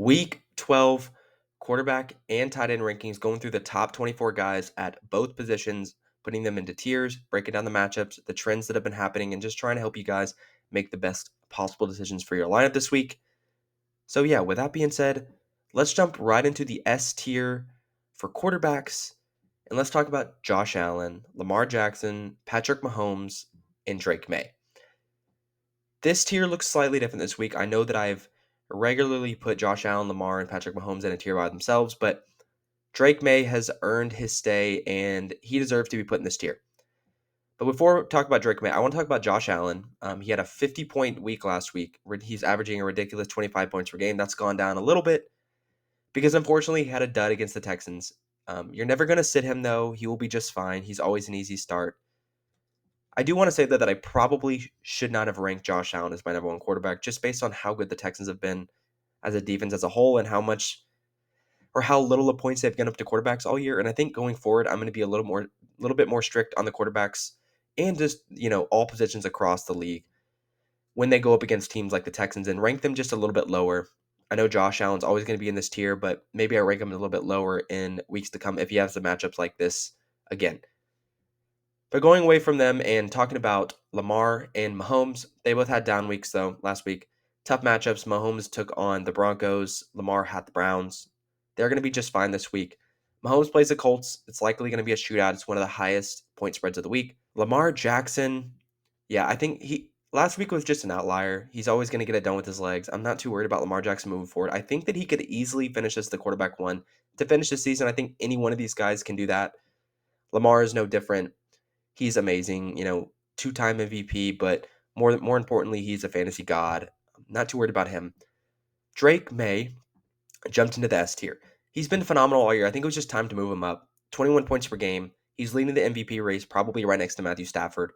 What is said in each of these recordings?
Week 12 quarterback and tight end rankings, going through the top 24 guys at both positions, putting them into tiers, breaking down the matchups, the trends that have been happening, and just trying to help you guys make the best possible decisions for your lineup this week. So, yeah, with that being said, let's jump right into the S tier for quarterbacks, and let's talk about Josh Allen, Lamar Jackson, Patrick Mahomes, and Drake May. This tier looks slightly different this week. I know that I've regularly put Josh Allen, Lamar, and Patrick Mahomes in a tier by themselves, but Drake May has earned his stay, and he deserves to be put in this tier. But before we talk about Drake May, I want to talk about Josh Allen. He had a 50-point week last week. He's averaging a ridiculous 25 points per game. That's gone down a little bit because, unfortunately, he had a dud against the Texans. You're never going to sit him, though. He will be just fine. He's always an easy start. I do want to say that I probably should not have ranked Josh Allen as my number one quarterback just based on how good the Texans have been as a defense as a whole and how much or how little the points they've given up to quarterbacks all year. And I think going forward, I'm going to be a little bit more strict on the quarterbacks and just, all positions across the league when they go up against teams like the Texans and rank them just a little bit lower. I know Josh Allen's always going to be in this tier, but maybe I rank him a little bit lower in weeks to come if he has the matchups like this again. But going away from them and talking about Lamar and Mahomes, they both had down weeks, though, last week. Tough matchups. Mahomes took on the Broncos. Lamar had the Browns. They're going to be just fine this week. Mahomes plays the Colts. It's likely going to be a shootout. It's one of the highest point spreads of the week. Lamar Jackson, yeah, I think last week was just an outlier. He's always going to get it done with his legs. I'm not too worried about Lamar Jackson moving forward. I think that he could easily finish as the quarterback one to finish the season. I think any one of these guys can do that. Lamar is no different. He's amazing, two-time MVP, but more importantly, he's a fantasy god. I'm not too worried about him. Drake May jumped into the S tier. He's been phenomenal all year. I think it was just time to move him up. 21 points per game. He's leading the MVP race, probably right next to Matthew Stafford.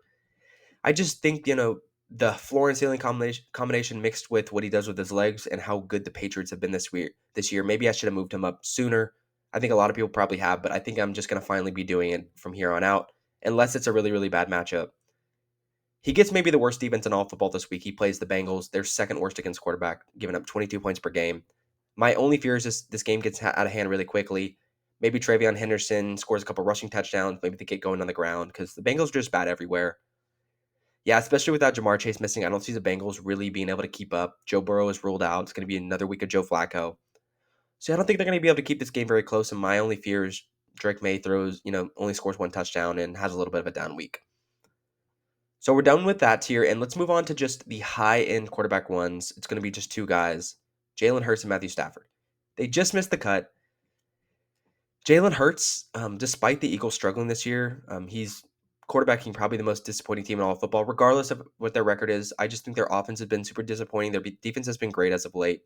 I just think, the floor and ceiling combination mixed with what he does with his legs and how good the Patriots have been this year. Maybe I should have moved him up sooner. I think a lot of people probably have, but I think I'm just going to finally be doing it from here on out, unless it's a really, really bad matchup. He gets maybe the worst defense in all football this week. He plays the Bengals. They're second worst against quarterback, giving up 22 points per game. My only fear is this game gets out of hand really quickly. Maybe Travion Henderson scores a couple rushing touchdowns. Maybe they get going on the ground because the Bengals are just bad everywhere. Yeah, especially without Jamar Chase missing, I don't see the Bengals really being able to keep up. Joe Burrow is ruled out. It's going to be another week of Joe Flacco. So I don't think they're going to be able to keep this game very close. And my only fear is Drake May only scores one touchdown and has a little bit of a down week. So we're done with that tier, and let's move on to just the high-end quarterback ones. It's going to be just two guys, Jalen Hurts and Matthew Stafford. They just missed the cut. Jalen Hurts, despite the Eagles struggling this year, he's quarterbacking probably the most disappointing team in all of football, regardless of what their record is. I just think their offense has been super disappointing. Their defense has been great as of late.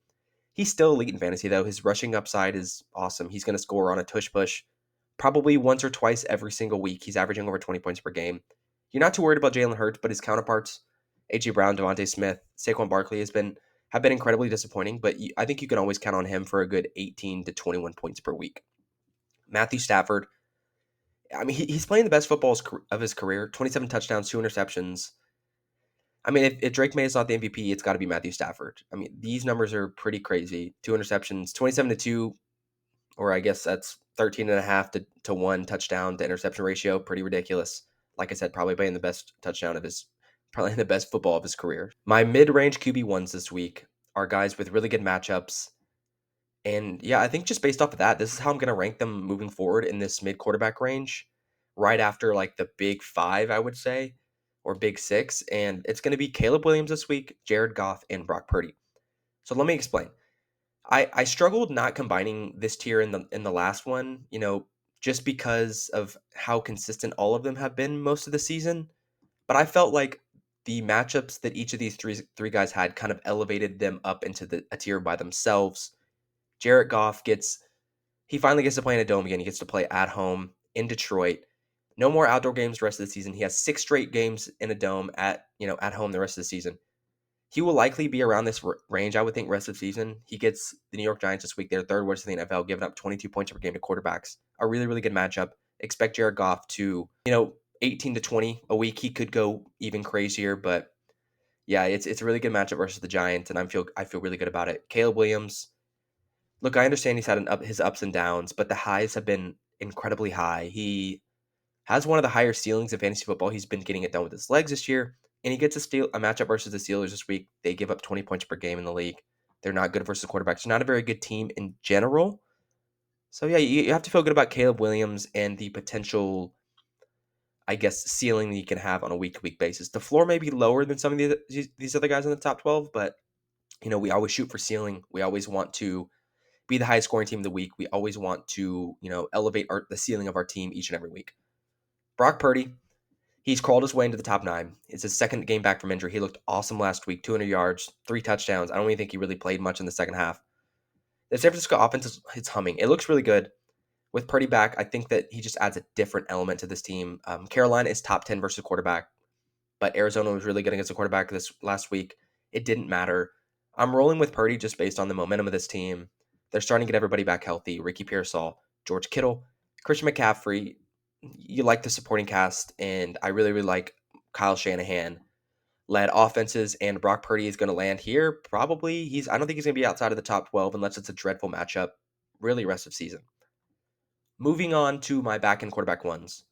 He's still elite in fantasy, though. His rushing upside is awesome. He's going to score on a tush push probably once or twice every single week. He's averaging over 20 points per game. You're not too worried about Jalen Hurts, but his counterparts, A.J. Brown, Devontae Smith, Saquon Barkley, have been incredibly disappointing, but I think you can always count on him for a good 18 to 21 points per week. Matthew Stafford, I mean, he's playing the best football of his career, 27 touchdowns, 2 interceptions. I mean, if Drake May is not the MVP, it's got to be Matthew Stafford. I mean, these numbers are pretty crazy. 2 interceptions, 27-2, or I guess that's 13.5 to 1 touchdown to interception ratio. Pretty ridiculous. Like I said, probably playing the best probably the best football of his career. My mid-range QB1s this week are guys with really good matchups. And yeah, I think just based off of that, this is how I'm going to rank them moving forward in this mid-quarterback range, right after like the big 5, I would say, or big 6. And it's going to be Caleb Williams this week, Jared Goff, and Brock Purdy. So let me explain. I struggled not combining this tier in the last one, just because of how consistent all of them have been most of the season. But I felt like the matchups that each of these three guys had kind of elevated them up into a tier by themselves. Jared Goff he finally gets to play in a dome again. He gets to play at home in Detroit. No more outdoor games the rest of the season. He has 6 straight games in a dome at home the rest of the season. He will likely be around this range, I would think, rest of the season. He gets the New York Giants this week. They're third worst in the NFL, giving up 22 points per game to quarterbacks. A really, really good matchup. Expect Jared Goff to, 18 to 20 a week. He could go even crazier, but yeah, it's a really good matchup versus the Giants, and I feel really good about it. Caleb Williams, Look, I understand he's had his ups and downs, but the highs have been incredibly high. He has one of the higher ceilings in fantasy football. He's been getting it done with his legs this year, and he gets a matchup versus the Steelers this week. They give up 20 points per game in the league. They're not good versus quarterbacks. They're not a very good team in general. So yeah, you have to feel good about Caleb Williams and the potential, I guess, ceiling that you can have on a week to week basis. The floor may be lower than some of these other guys in the top 12, but we always shoot for ceiling. We always want to be the highest scoring team of the week. We always want to, elevate the ceiling of our team each and every week. Brock Purdy, he's crawled his way into the top 9. It's his second game back from injury. He looked awesome last week, 200 yards, 3 touchdowns. I don't even think he really played much in the second half. The San Francisco offense is humming. It looks really good. With Purdy back, I think that he just adds a different element to this team. Carolina is top 10 versus quarterback, but Arizona was really good against the quarterback this last week. It didn't matter. I'm rolling with Purdy just based on the momentum of this team. They're starting to get everybody back healthy. Ricky Pearsall, George Kittle, Christian McCaffrey. You like the supporting cast, and I really, really like Kyle Shanahan led offenses, and Brock Purdy is going to land here. Probably I don't think he's going to be outside of the top 12 unless it's a dreadful matchup, really rest of season. Moving on to my back end quarterback ones.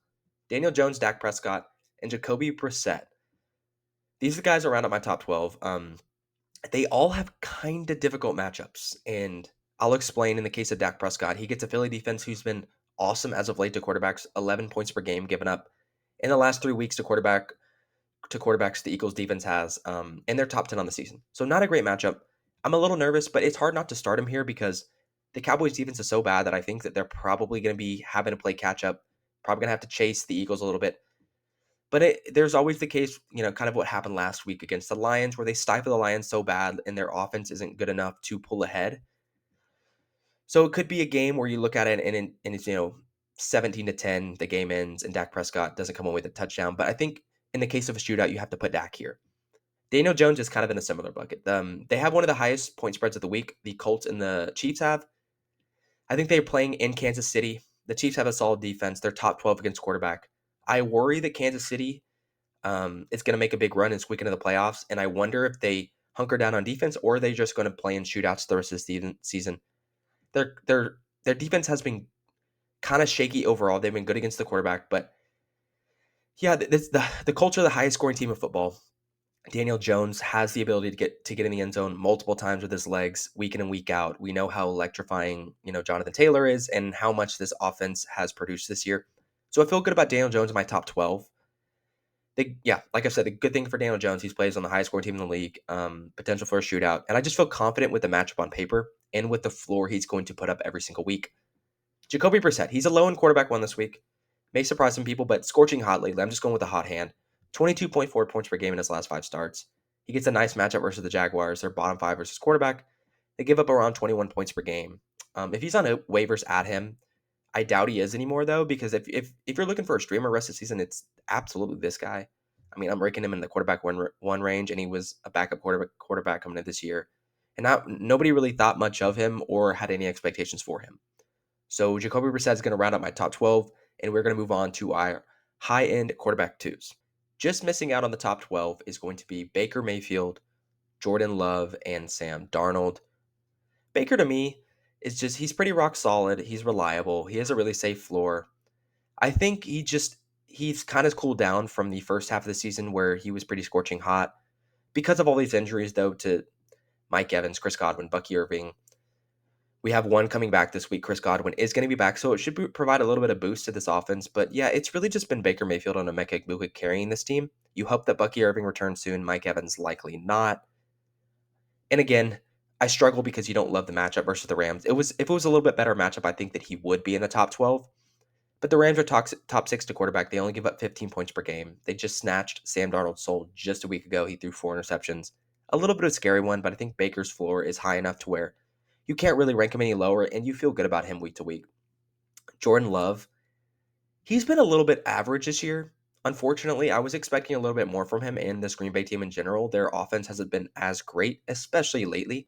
Daniel Jones, Dak Prescott, and Jacoby Brissett. These are the guys around at my top 12. They all have kind of difficult matchups, and I'll explain in the case of Dak Prescott. He gets a Philly defense who's been awesome as of late to quarterbacks, 11 points per game given up in the last 3 weeks to quarterbacks the Eagles defense has, and they're top 10 on the season. So not a great matchup. I'm a little nervous, but it's hard not to start him here because the Cowboys defense is so bad that I think that they're probably going to be having to play catch up, probably going to have to chase the Eagles a little bit. But there's always the case, kind of what happened last week against the Lions, where they stifle the Lions so bad and their offense isn't good enough to pull ahead. So it could be a game where you look at it and it's 17-10, the game ends, and Dak Prescott doesn't come away with a touchdown. But I think in the case of a shootout, you have to put Dak here. Daniel Jones is kind of in a similar bucket. They have one of the highest point spreads of the week. The Colts and the Chiefs have. I think they're playing in Kansas City. The Chiefs have a solid defense. They're top 12 against quarterback. I worry that Kansas City is going to make a big run and squeak into the playoffs, and I wonder if they hunker down on defense or are they just going to play in shootouts the rest of the season. Their defense has been kind of shaky overall. They've been good against the quarterback, but yeah, the Colts are the highest scoring team in football. Daniel Jones has the ability to get in the end zone multiple times with his legs, week in and week out. We know how electrifying Jonathan Taylor is, and how much this offense has produced this year. So I feel good about Daniel Jones in my top 12. Like I said, the good thing for Daniel Jones, he's plays on the highest scoring team in the league. Potential for a shootout, and I just feel confident with the matchup on paper and with the floor he's going to put up every single week. Jacoby Brissett, he's a low-end quarterback one this week. May surprise some people, but scorching hot lately. I'm just going with a hot hand. 22.4 points per game in his last 5 starts. He gets a nice matchup versus the Jaguars. They're bottom 5 versus quarterback. They give up around 21 points per game. If he's on waivers, add him. I doubt he is anymore, though, because if you're looking for a streamer rest of the season, it's absolutely this guy. I mean, I'm ranking him in the quarterback one range, and he was a backup quarterback coming in this year. And nobody really thought much of him or had any expectations for him. So Jacoby Brissett is going to round up my top 12, and we're going to move on to our high-end quarterback twos. Just missing out on the top 12 is going to be Baker Mayfield, Jordan Love, and Sam Darnold. Baker, to me, he's pretty rock solid. He's reliable. He has a really safe floor. I think he's kind of cooled down from the first half of the season where he was pretty scorching hot. Because of all these injuries, though, to Mike Evans, Chris Godwin, Bucky Irving, we have one coming back this week. Chris Godwin is going to be back, so it should provide a little bit of boost to this offense. But yeah, it's really just been Baker Mayfield and Emeka Egbuka carrying this team. You hope that Bucky Irving returns soon. Mike Evans likely not. And again, I struggle because you don't love the matchup versus the Rams. If it was a little bit better matchup, I think that he would be in the top 12. But the Rams are top 6 to quarterback. They only give up 15 points per game. They just snatched Sam Darnold's soul just a week ago. He threw 4 interceptions. A little bit of a scary one, but I think Baker's floor is high enough to where you can't really rank him any lower, and you feel good about him week to week. Jordan Love, he's been a little bit average this year. Unfortunately, I was expecting a little bit more from him and this Green Bay team in general. Their offense hasn't been as great, especially lately.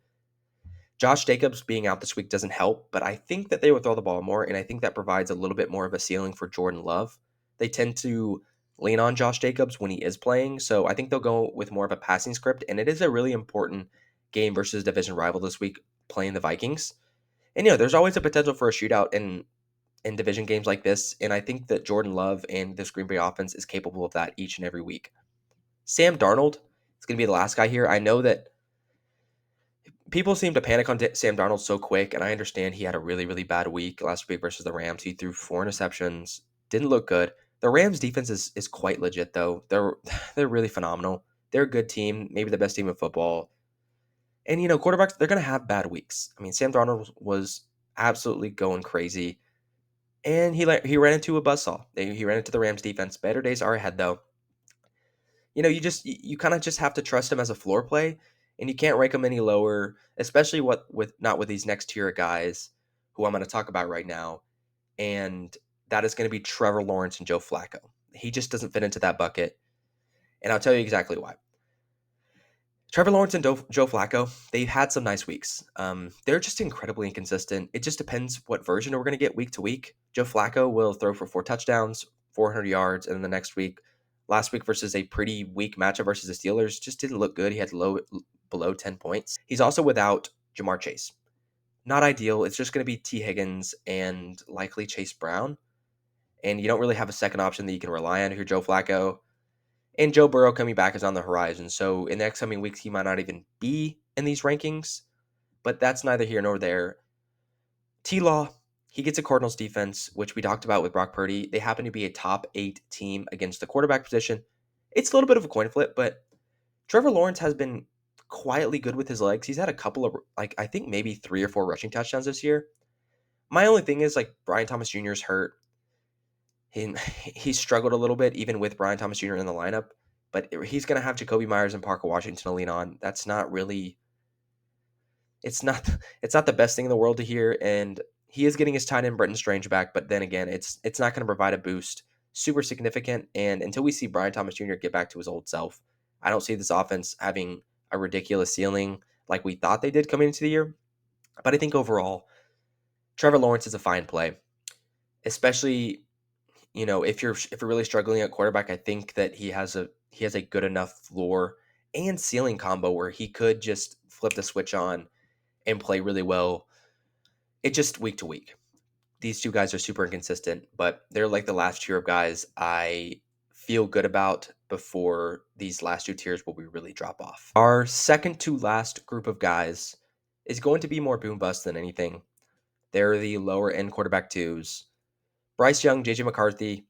Josh Jacobs being out this week doesn't help, but I think that they would throw the ball more, and I think that provides a little bit more of a ceiling for Jordan Love. They tend to lean on Josh Jacobs when he is playing, so I think they'll go with more of a passing script, and it is a really important game versus division rival this week playing the Vikings. And there's always a potential for a shootout in division games like this, and I think that Jordan Love and this Green Bay offense is capable of that each and every week. Sam Darnold is going to be the last guy here. I know that people seem to panic on Sam Darnold so quick, and I understand he had a really, really bad week last week versus the Rams. He threw 4 interceptions, didn't look good. The Rams defense is quite legit though. They're really phenomenal. They're a good team, maybe the best team in football. And quarterbacks, they're gonna have bad weeks. I mean, Sam Darnold was absolutely going crazy, and he ran into a buzzsaw. He ran into the Rams defense. Better days are ahead though. You kind of just have to trust him as a floor play, and you can't rank him any lower, especially not with these next tier of guys who I'm going to talk about right now, and that is going to be Trevor Lawrence and Joe Flacco. He just doesn't fit into that bucket, and I'll tell you exactly why. Trevor Lawrence and Joe Flacco, they've had some nice weeks. They're just incredibly inconsistent. It just depends what version we're going to get week to week. Joe Flacco will throw for 4 touchdowns, 400 yards, and then the next week, last week versus a pretty weak matchup versus the Steelers, just didn't look good. He had below 10 points. He's also without Jamar Chase. Not ideal. It's just going to be T. Higgins and likely Chase Brown. And you don't really have a second option that you can rely on if you're Joe Flacco. And Joe Burrow coming back is on the horizon. So in the next coming weeks, he might not even be in these rankings, but that's neither here nor there. T-Law, he gets a Cardinals defense, which we talked about with Brock Purdy. They happen to be a top 8 team against the quarterback position. It's a little bit of a coin flip, but Trevor Lawrence has been quietly good with his legs. He's had a couple of, I think maybe 3 or 4 rushing touchdowns this year. My only thing is, Brian Thomas Jr. is hurt. He struggled a little bit even with Brian Thomas Jr. in the lineup, but he's going to have Jacoby Myers and Parker Washington to lean on. That's not really it's not it's not the best thing in the world to hear, and he is getting his tight end Brenton Strange back, but then again, it's not going to provide a boost super significant, and until we see Brian Thomas Jr. get back to his old self, I don't see this offense having a ridiculous ceiling like we thought they did coming into the year. But I think overall, Trevor Lawrence is a fine play, especially if you're really struggling at quarterback. I think that he has a good enough floor and ceiling combo where he could just flip the switch on and play really well. It just week to week. These two guys are super inconsistent, but they're like the last tier of guys I feel good about before these last two tiers will we really drop off. Our second to last group of guys is going to be more boom bust than anything. They're the lower end quarterback twos. Bryce Young, JJ McCarthy,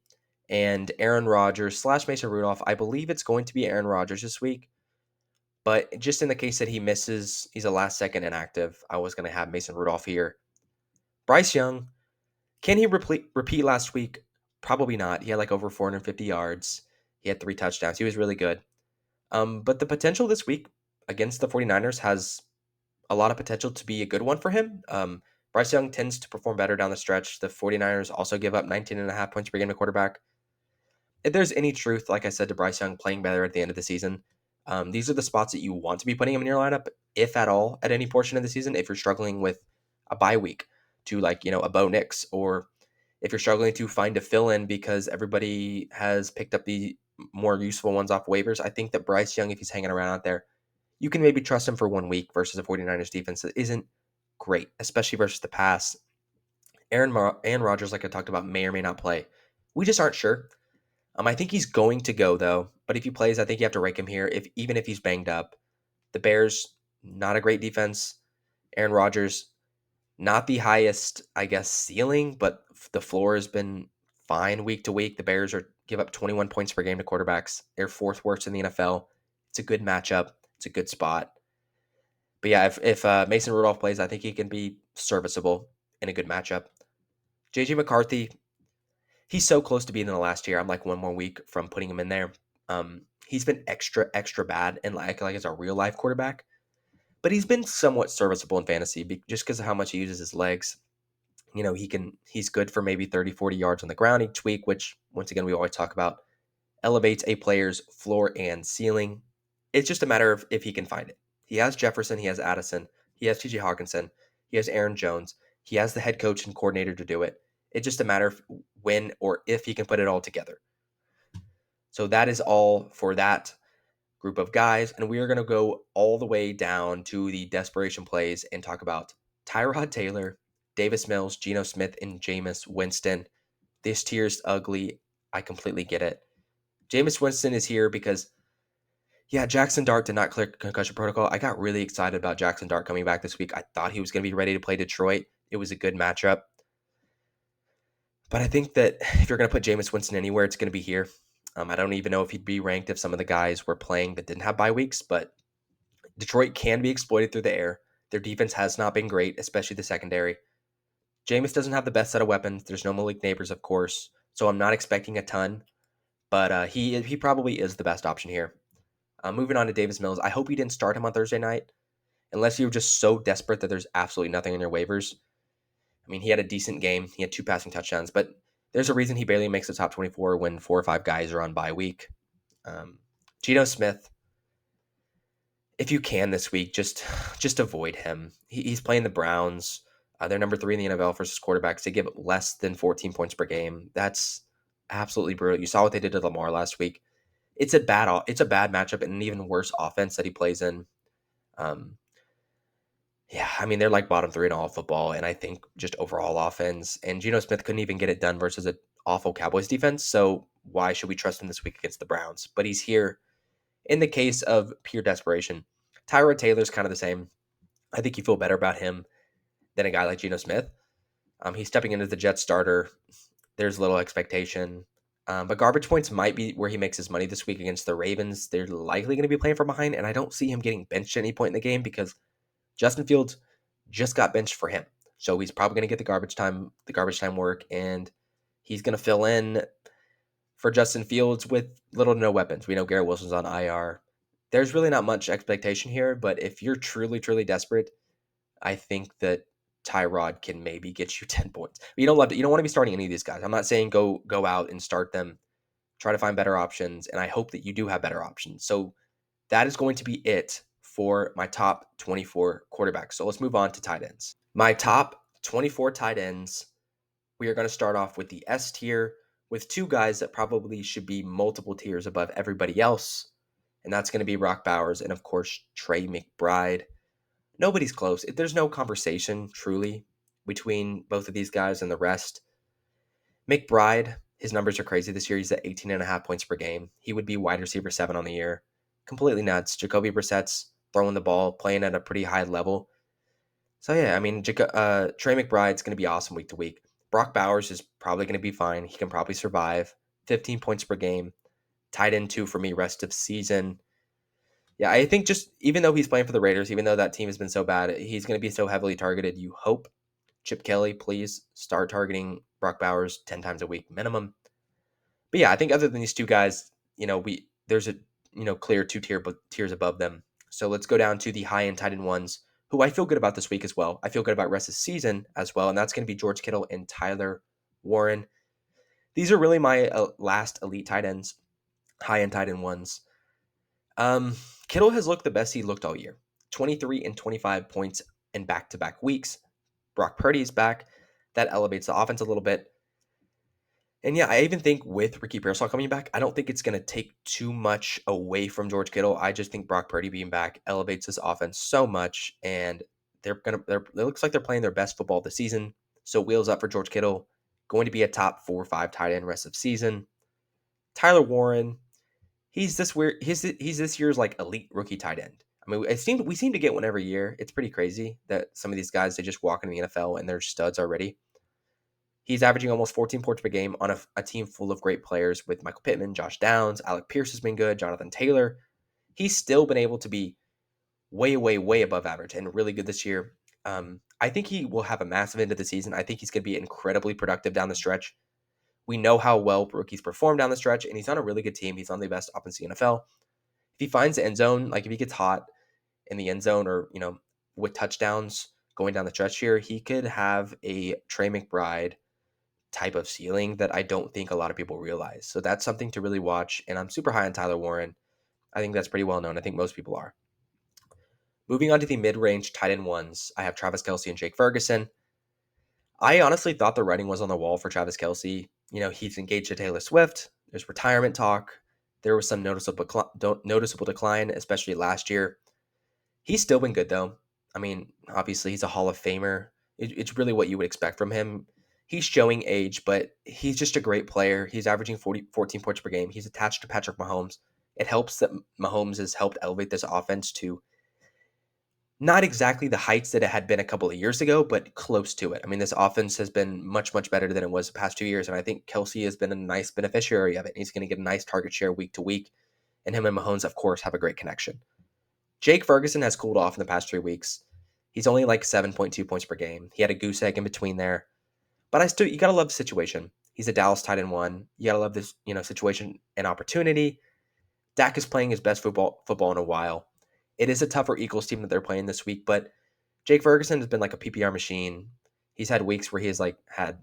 and Aaron Rodgers / Mason Rudolph. I believe it's going to be Aaron Rodgers this week, but just in the case that he misses, he's a last second inactive, I was going to have Mason Rudolph here. Bryce Young, can he repeat last week? Probably not. He had over 450 yards. He had 3 touchdowns. He was really good. But the potential this week against the 49ers has a lot of potential to be a good one for him. Bryce Young tends to perform better down the stretch. The 49ers also give up 19.5 points per game to quarterback. If there's any truth, like I said, to Bryce Young playing better at the end of the season, these are the spots that you want to be putting him in your lineup, if at all, at any portion of the season. If you're struggling with a bye week to a Bo Nix, or if you're struggling to find a fill-in because everybody has picked up the more useful ones off waivers, I think that Bryce Young, if he's hanging around out there, you can maybe trust him for 1 week versus a 49ers defense that isn't great, especially versus the pass. Aaron Rodgers, like I talked about, may or may not play. We just aren't sure. I think he's going to go though, but if he plays, I think you have to rank him here. Even if he's banged up, the Bears, not a great defense. Aaron Rodgers, not the highest, I guess, ceiling, but the floor has been fine week to week. The Bears give up 21 points per game to quarterbacks. They're 4th worst in the NFL. It's a good matchup. It's a good spot. But yeah, if Mason Rudolph plays, I think he can be serviceable in a good matchup. JJ McCarthy, he's so close to being in the last tier. I'm like 1 more week from putting him in there. He's been extra bad and like as a real life quarterback, but he's been somewhat serviceable in fantasy just because of how much he uses his legs. He's good for maybe 30, 40 yards on the ground each week, which once again, we always talk about elevates a player's floor and ceiling. It's just a matter of if he can find it. He has Jefferson, he has Addison, he has TJ Hawkinson, he has Aaron Jones, he has the head coach and coordinator to do it. It's just a matter of when or if he can put it all together. So that is all for that group of guys. And we are going to go all the way down to the desperation plays and talk about Tyrod Taylor Davis Mills, Geno Smith, and Jameis Winston. This tier's ugly. I completely get it. Jameis Winston is here because, yeah, Jackson Dart did not clear concussion protocol. I got really excited about Jackson Dart coming back this week. I thought he was going to be ready to play Detroit. It was a good matchup. But I think that if you're going to put Jameis Winston anywhere, it's going to be here. I don't even know if he'd be ranked if some of the guys were playing that didn't have bye weeks, but Detroit can be exploited through the air. Their defense has not been great, especially the secondary. Jameis doesn't have the best set of weapons. There's no Malik Neighbors, of course, so I'm not expecting a ton, but he probably is the best option here. Moving on to Davis Mills, I hope you didn't start him on Thursday night, unless you're just so desperate that there's absolutely nothing in your waivers. I mean, he had a decent game. He had 2 passing touchdowns, but there's a reason he barely makes the top 24 when 4 or 5 guys are on bye week. Geno Smith, if you can this week, just avoid him. He's playing the Browns. They're number 3 in the NFL versus quarterbacks. They give less than 14 points per game. That's absolutely brutal. You saw what they did to Lamar last week. It's a bad matchup and an even worse offense that he plays in. Yeah, I mean, they're like bottom 3 in all football, and I think just overall offense. And Geno Smith couldn't even get it done versus an awful Cowboys defense. So why should we trust him this week against the Browns? But he's here in the case of pure desperation. Tyrod Taylor's kind of the same. I think you feel better about him than a guy like Geno Smith. He's stepping into the Jets starter. There's little expectation. But garbage points might be where he makes his money this week against the Ravens. They're likely going to be playing from behind, and I don't see him getting benched at any point in the game because Justin Fields just got benched for him. So he's probably going to get the garbage time work, and he's going to fill in for Justin Fields with little to no weapons. We know Garrett Wilson's on IR. There's really not much expectation here, but if you're truly, truly desperate, I think that Tyrod can maybe get you 10 points. But you don't want to be starting any of these guys. I'm not saying go out and start them. Try to find better options, and I hope that you do have better options. So that is going to be it for my top 24 quarterbacks. So let's move on to tight ends. My top 24 tight ends, we are going to start off with the S tier with 2 guys that probably should be multiple tiers above everybody else. And that's going to be Brock Bowers and, of course, Trey McBride. Nobody's close. There's no conversation, truly, between both of these guys and the rest. McBride, his numbers are crazy this year. He's at 18.5 points per game. He would be wide receiver 7 on the year. Completely nuts. Jacoby Brissett's throwing the ball, playing at a pretty high level. So, yeah, I mean, Trey McBride's going to be awesome week to week. Brock Bowers is probably going to be fine. He can probably survive. 15 points per game. Tight end 2 for me rest of season. Yeah, I think just even though he's playing for the Raiders, even though that team has been so bad, he's going to be so heavily targeted. You hope Chip Kelly, please start targeting Brock Bowers 10 times a week minimum. But yeah, I think other than these 2 guys, there's a clear 2 tiers above them. So let's go down to the high end tight end ones, who I feel good about this week as well. I feel good about rest of the season as well, and that's going to be George Kittle and Tyler Warren. These are really my last elite tight ends, high end tight end ones. Kittle has looked the best he looked all year. 23 and 25 points in back-to-back weeks. Brock Purdy is back. That elevates the offense a little bit. And yeah, I even think with Ricky Pearsall coming back, I don't think it's going to take too much away from George Kittle. I just think Brock Purdy being back elevates this offense so much, and it looks like they're playing their best football this season. So wheels up for George Kittle. Going to be a top 4 or 5 tight end rest of season. Tyler Warren, he's this year's like elite rookie tight end. I mean, we seem to get one every year. It's pretty crazy that some of these guys, they just walk in the NFL and they're studs already. He's averaging almost 14 points per game on a team full of great players with Michael Pittman, Josh Downs, Alec Pierce has been good, Jonathan Taylor. He's still been able to be way, way, way above average and really good this year. I think he will have a massive end of the season. I think he's going to be incredibly productive down the stretch. We know how well rookies perform down the stretch, and he's on a really good team. He's on the best offense in the NFL. If he finds the end zone, like if he gets hot in the end zone or, with touchdowns going down the stretch here, he could have a Trey McBride type of ceiling that I don't think a lot of people realize. So that's something to really watch. And I'm super high on Tyler Warren. I think that's pretty well known. I think most people are. Moving on to the mid-range tight end ones, I have Travis Kelce and Jake Ferguson. I honestly thought the writing was on the wall for Travis Kelce. He's engaged to Taylor Swift. There's retirement talk. There was some noticeable decline, especially last year. He's still been good, though. I mean, obviously, he's a Hall of Famer. It's really what you would expect from him. He's showing age, but he's just a great player. He's averaging 14 points per game. He's attached to Patrick Mahomes. It helps that Mahomes has helped elevate this offense to not exactly the heights that it had been a couple of years ago, but close to it. I mean, this offense has been much, much better than it was the past 2 years, and I think Kelsey has been a nice beneficiary of it. He's going to get a nice target share week to week, and him and Mahomes, of course, have a great connection. Jake Ferguson has cooled off in the past 3 weeks. He's only like 7.2 points per game. He had a goose egg in between there. But you gotta love the situation. He's a Dallas tight end one. You gotta love this, situation and opportunity. Dak is playing his best football in a while. It is a tougher Eagles team that they're playing this week, but Jake Ferguson has been like a PPR machine. He's had weeks where he has had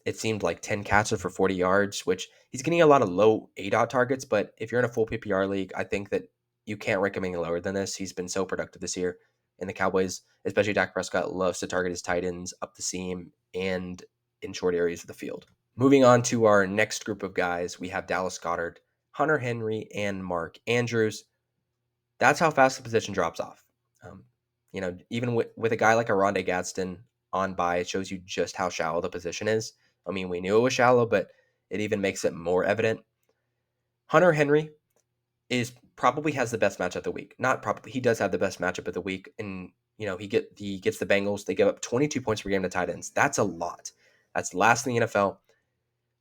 it seemed like 10 catches for 40 yards, which he's getting a lot of low ADOT targets, but if you're in a full PPR league, I think that you can't rank him any lower than this. He's been so productive this year. And the Cowboys, especially Dak Prescott, loves to target his tight ends up the seam and in short areas of the field. Moving on to our next group of guys, we have Dallas Goedert, Hunter Henry, and Mark Andrews. That's how fast the position drops off. Even with a guy like a Rondé Gadsden on by, it shows you just how shallow the position is. I mean, we knew it was shallow, but it even makes it more evident. Hunter Henry probably has the best matchup of the week. Not probably, he does have the best matchup of the week, and he gets the Bengals. They give up 22 points per game to tight ends. That's a lot. That's last in the NFL.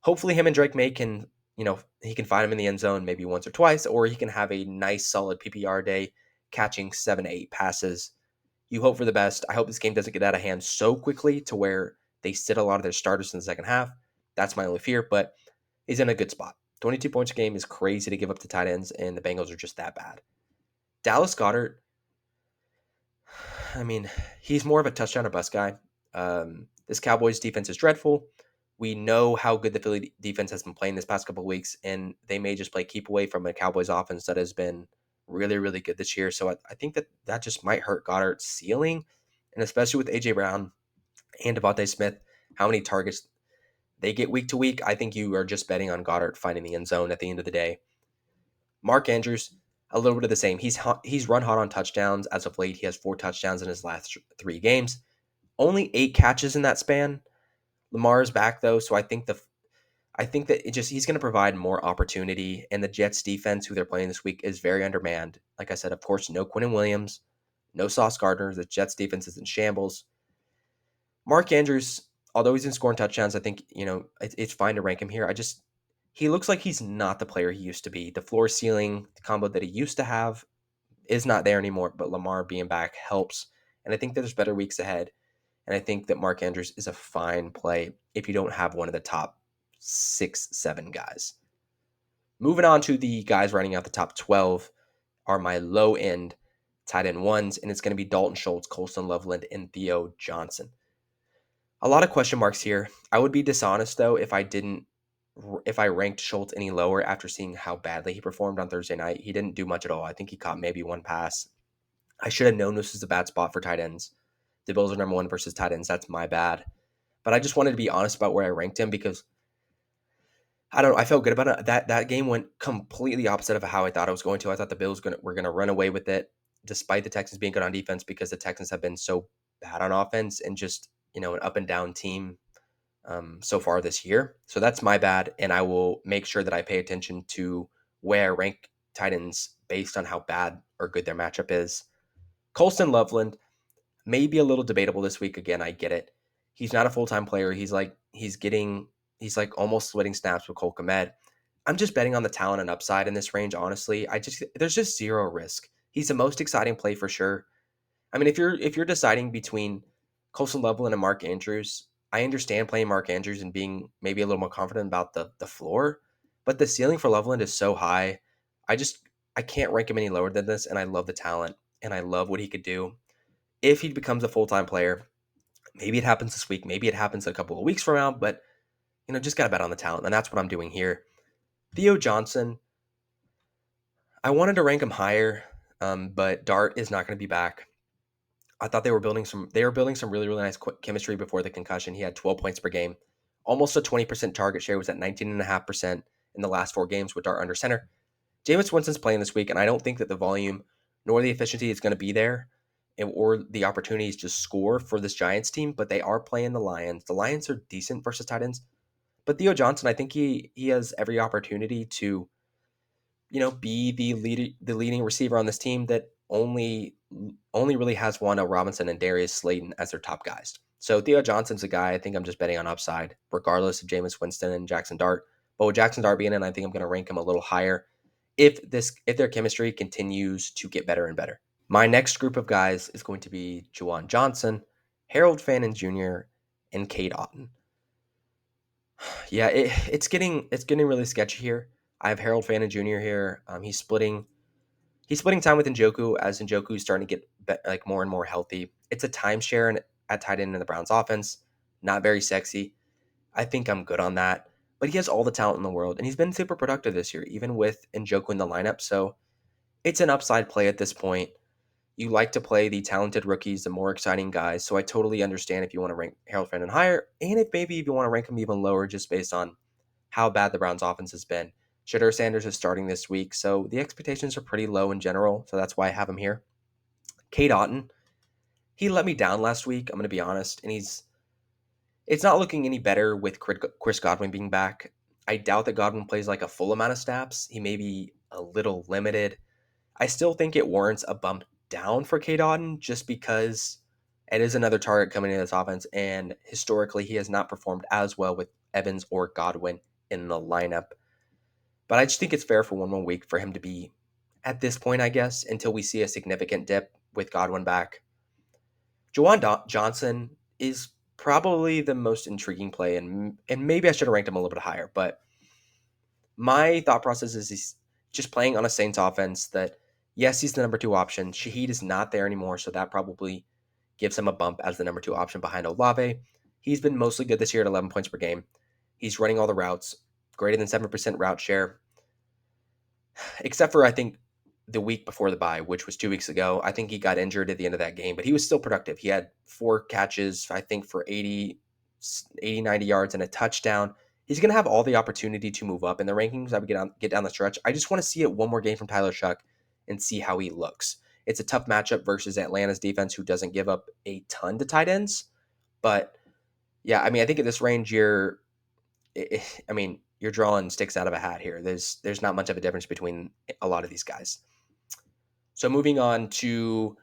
Hopefully, him and Drake May can he can find him in the end zone maybe once or twice, or he can have a nice solid PPR day, catching 7 to 8 passes. You hope for the best. I hope this game doesn't get out of hand so quickly to where they sit a lot of their starters in the second half. That's my only fear, but he's in a good spot. 22 points a game is crazy to give up to tight ends, and the Bengals are just that bad. Dallas Goedert, I mean, he's more of a touchdown or bust guy. This Cowboys defense is dreadful. We know how good the Philly defense has been playing this past couple of weeks, and they may just play keep away from a Cowboys offense that has been really, really good this year. So I think that just might hurt Goddard's ceiling, and especially with A.J. Brown and Devontae Smith, how many targets they get week to week. I think you are just betting on Goddard finding the end zone at the end of the day. Mark Andrews, a little bit of the same. He's run hot on touchdowns as of late. He has 4 touchdowns in his last 3 games. Only 8 catches in that span. Lamar is back though, so I think that he's going to provide more opportunity. And the Jets defense, who they're playing this week, is very undermanned. Like I said, of course, no Quinnen Williams, no Sauce Gardner. The Jets defense is in shambles. Mark Andrews, although he's been scoring touchdowns, I think it's fine to rank him here. He looks like he's not the player he used to be. The floor ceiling combo that he used to have is not there anymore. But Lamar being back helps, and I think that there's better weeks ahead. And I think that Mark Andrews is a fine play if you don't have one of the top 6, 7 guys. Moving on to the guys running out the top 12 are my low end tight end ones, and it's going to be Dalton Schultz, Colston Loveland, and Theo Johnson. A lot of question marks here. I would be dishonest though if I ranked Schultz any lower after seeing how badly he performed on Thursday night. He didn't do much at all. I think he caught maybe 1 pass. I should have known this was a bad spot for tight ends. The Bills are number 1 versus tight ends. That's my bad. But I just wanted to be honest about where I ranked him because I don't know. I felt good about it. That game went completely opposite of how I thought it was going to. I thought the Bills were going to run away with it, despite the Texans being good on defense, because the Texans have been so bad on offense and just an up and down team so far this year. So that's my bad, and I will make sure that I pay attention to where I rank tight ends based on how bad or good their matchup is. Colston Loveland may be a little debatable this week. Again, I get it. He's not a full-time player. He's like almost splitting snaps with Cole Kmet. I'm just betting on the talent and upside in this range, honestly. There's just zero risk. He's the most exciting play for sure. I mean, if you're deciding between Colston Loveland and Mark Andrews, I understand playing Mark Andrews and being maybe a little more confident about the floor, but the ceiling for Loveland is so high. I can't rank him any lower than this, and I love the talent, and I love what he could do. If he becomes a full-time player, maybe it happens this week, maybe it happens a couple of weeks from now, but just got to bet on the talent, and that's what I'm doing here. Theo Johnson, I wanted to rank him higher, but Dart is not going to be back. I thought they were building some really, really nice chemistry before the concussion. He had 12 points per game. Almost a 20% target share, was at 19.5% in the last 4 games with Dart under center. Jameis Winston's playing this week, and I don't think that the volume nor the efficiency is going to be there. or the opportunities to score for this Giants team, but they are playing the Lions. The Lions are decent versus tight ends, but Theo Johnson, I think he has every opportunity to, be the leading receiver on this team that only really has Wando Robinson and Darius Slayton as their top guys. So Theo Johnson's a guy I think I'm just betting on upside, regardless of Jameis Winston and Jackson Dart. But with Jackson Dart being in, I think I'm going to rank him a little higher if their chemistry continues to get better and better. My next group of guys is going to be Juwan Johnson, Harold Fannin Jr., and Cade Otton. Yeah, it's getting really sketchy here. I have Harold Fannin Jr. here. He's splitting time with Njoku as Njoku is starting to get like more and more healthy. It's a timeshare at tight end in the Browns offense. Not very sexy. I think I'm good on that. But he has all the talent in the world, and he's been super productive this year, even with Njoku in the lineup. So it's an upside play at this point. You like to play the talented rookies, the more exciting guys. So I totally understand if you want to rank Harold Fannin higher, and if you want to rank him even lower just based on how bad the Browns offense has been. Shedeur Sanders is starting this week, so the expectations are pretty low in general. So that's why I have him here. Cade Otton, he let me down last week. I'm going to be honest, and it's not looking any better with Chris Godwin being back. I doubt that Godwin plays like a full amount of snaps. He may be a little limited. I still think it warrants a bump down for Cade Otton just because it is another target coming into this offense, and historically he has not performed as well with Evans or Godwin in the lineup. But I just think it's fair for one more week for him to be at this point, I guess, until we see a significant dip with Godwin back. Johnson is probably the most intriguing play, and maybe I should have ranked him a little bit higher, but my thought process is he's just playing on a Saints offense that, yes, he's the number two option. Shaheed is not there anymore, so that probably gives him a bump as the number two option behind Olave. He's been mostly good this year at 11 points per game. He's running all the routes, greater than 7% route share, except for, I think, the week before the bye, which was 2 weeks ago. I think he got injured at the end of that game, but he was still productive. He had 4 catches, I think, for 90 yards and a touchdown. He's going to have all the opportunity to move up in the rankings as we get down the stretch. I just want to see it one more game from Tyler Shuck and see how he looks. It's a tough matchup versus Atlanta's defense, who doesn't give up a ton to tight ends. But yeah, I mean, I think at this range, you're drawing sticks out of a hat here. There's not much of a difference between a lot of these guys. So moving on to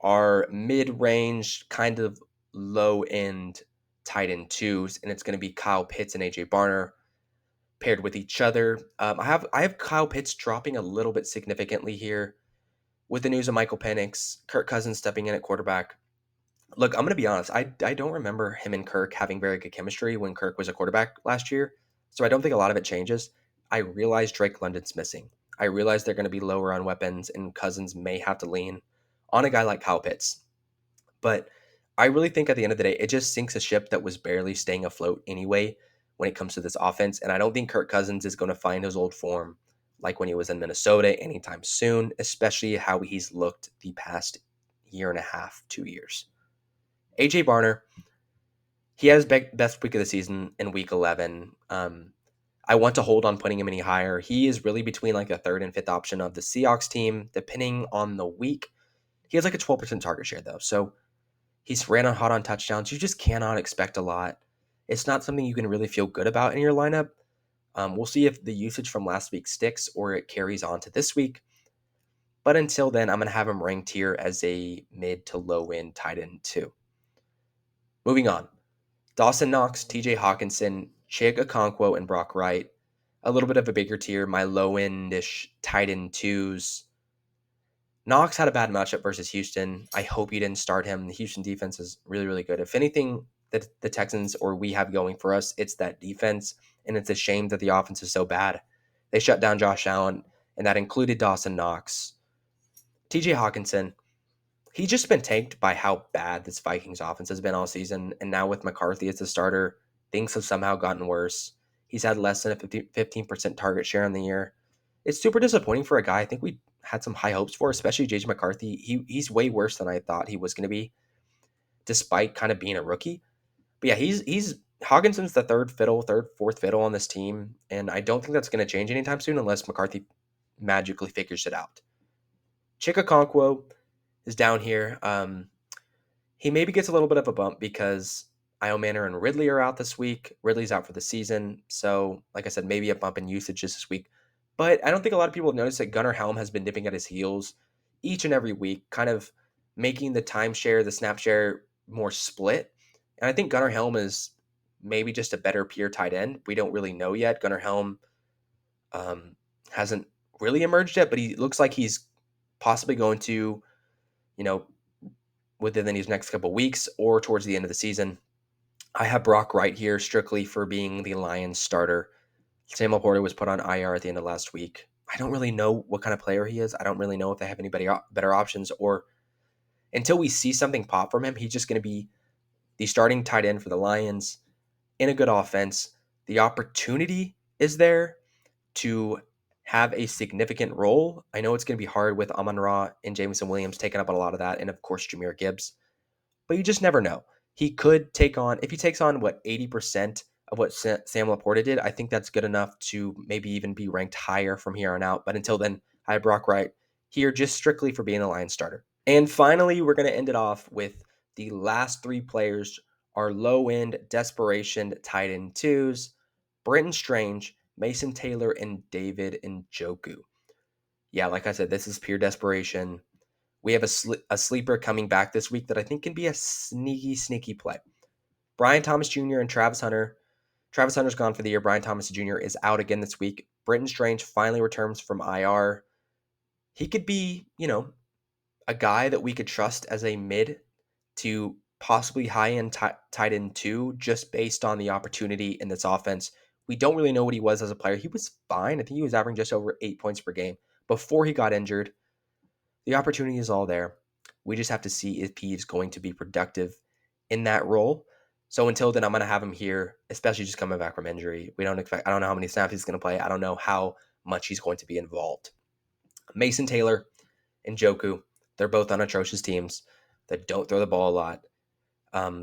our mid-range, kind of low-end tight end twos, and it's going to be Kyle Pitts and AJ Barner paired with each other. I have Kyle Pitts dropping a little bit significantly here with the news of Michael Penix, Kirk Cousins stepping in at quarterback. Look, I'm going to be honest. I don't remember him and Kirk having very good chemistry when Kirk was a quarterback last year, so I don't think a lot of it changes. I realize Drake London's missing. I realize they're going to be lower on weapons, and Cousins may have to lean on a guy like Kyle Pitts. But I really think at the end of the day, it just sinks a ship that was barely staying afloat anyway when it comes to this offense. And I don't think Kirk Cousins is going to find his old form like when he was in Minnesota anytime soon, especially how he's looked the past year and a half, 2 years. AJ Barner, he had his best week of the season in week 11. I want to hold on putting him any higher. He is really between like the third and fifth option of the Seahawks team, depending on the week. He has like a 12% target share, though. So he's ran on hot on touchdowns. You just cannot expect a lot. It's not something you can really feel good about in your lineup. We'll see if the usage from last week sticks or it carries on to this week. But until then, I'm going to have him ranked here as a mid to low end tight end too. Moving on. Dawson Knox, TJ Hawkinson, Chig Okonkwo, and Brock Wright. A little bit of a bigger tier, my low end-ish tight end twos. Knox had a bad matchup versus Houston. I hope you didn't start him. The Houston defense is really, really good. If anything that the Texans or we have going for us, it's that defense, and it's a shame that the offense is so bad. They shut down Josh Allen, and that included Dawson Knox. TJ Hawkinson, he's just been tanked by how bad this Vikings offense has been all season, and now with McCarthy as the starter, things have somehow gotten worse. He's had less than a 15% target share in the year. It's super disappointing for a guy I think we had some high hopes for, especially JJ McCarthy. He's way worse than I thought he was going to be, despite kind of being a rookie. But yeah, he's Hawkinson's the fourth fiddle on this team, and I don't think that's going to change anytime soon unless McCarthy magically figures it out. Chig Okonkwo, is down here. He maybe gets a little bit of a bump because Io Manor and Ridley are out this week. Ridley's out for the season. So, like I said, maybe a bump in usage this week. But I don't think a lot of people have noticed that Gunnar Helm has been nipping at his heels each and every week, kind of making the timeshare, the snap share more split. And I think Gunnar Helm is maybe just a better pure tight end. We don't really know yet. Gunnar Helm um, hasn't really emerged yet, but he looks like he's possibly going to, you know, within these next couple weeks or towards the end of the season. I have Brock Wright here strictly for being the Lions starter. Sam Laporta was put on IR at the end of last week. I don't really know what kind of player he is. I don't really know if they have anybody better options, or until we see something pop from him, he's just going to be the starting tight end for the Lions in a good offense. The opportunity is there to have a significant role. I know it's going to be hard with Amon Ra and Jameson Williams taking up a lot of that, and of course Jameer Gibbs, but you just never know. He could take on, if he takes on what 80% of what Sam Laporta did, I think that's good enough to maybe even be ranked higher from here on out. But until then, I have Brock Wright here just strictly for being a Lions starter. And finally, we're going to end it off with the last three players, our low end desperation tight end twos: Brenton Strange, Mason Taylor, and David Njoku. Yeah, like I said, this is pure desperation. We have a sleeper coming back this week that I think can be a sneaky play. Brian Thomas Jr. and Travis Hunter. Travis Hunter's gone for the year. Brian Thomas Jr. is out again this week. Brenton Strange finally returns from IR. He could be, a guy that we could trust as a mid to possibly high-end tight end two, just based on the opportunity in this offense. We don't really know what he was as a player. He was fine. I think he was averaging just over 8 points per game before he got injured. The opportunity is all there. We just have to see if he is going to be productive in that role. So until then, I'm going to have him here, especially just coming back from injury. I don't know how many snaps he's going to play. I don't know how much he's going to be involved. Mason Taylor and Njoku, they're both on atrocious teams that don't throw the ball a lot.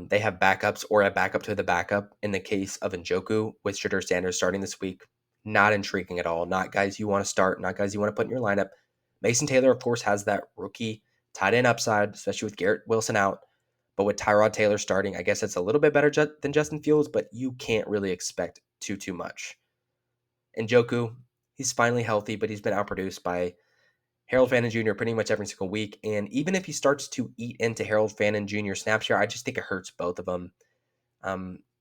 They have backups or a backup to the backup. In the case of Njoku, with Shedeur Sanders starting this week, not intriguing at all. Not guys you want to start, not guys you want to put in your lineup. Mason Taylor, of course, has that rookie tight end upside, especially with Garrett Wilson out. But with Tyrod Taylor starting, I guess it's a little bit better than Justin Fields, but you can't really expect too much. Njoku, he's finally healthy, but he's been outproduced by Harold Fannin Jr. pretty much every single week. And even if he starts to eat into Harold Fannin Jr. snap share, I just think it hurts both of them.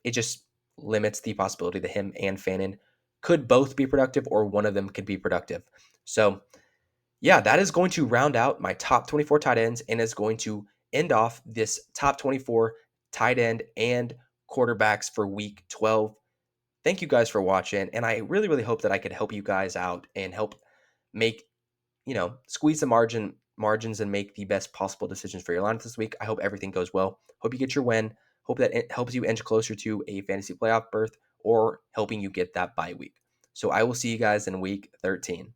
It just limits the possibility that him and Fannin could both be productive, or one of them could be productive. So, yeah, that is going to round out my top 24 tight ends and is going to end off this top 24 tight end and quarterbacks for week 12. Thank you guys for watching. And I really hope that I could help you guys out and help make, squeeze the margins and make the best possible decisions for your lineup this week. I hope everything goes well. Hope you get your win. Hope that it helps you inch closer to a fantasy playoff berth or helping you get that bye week. So I will see you guys in week 13.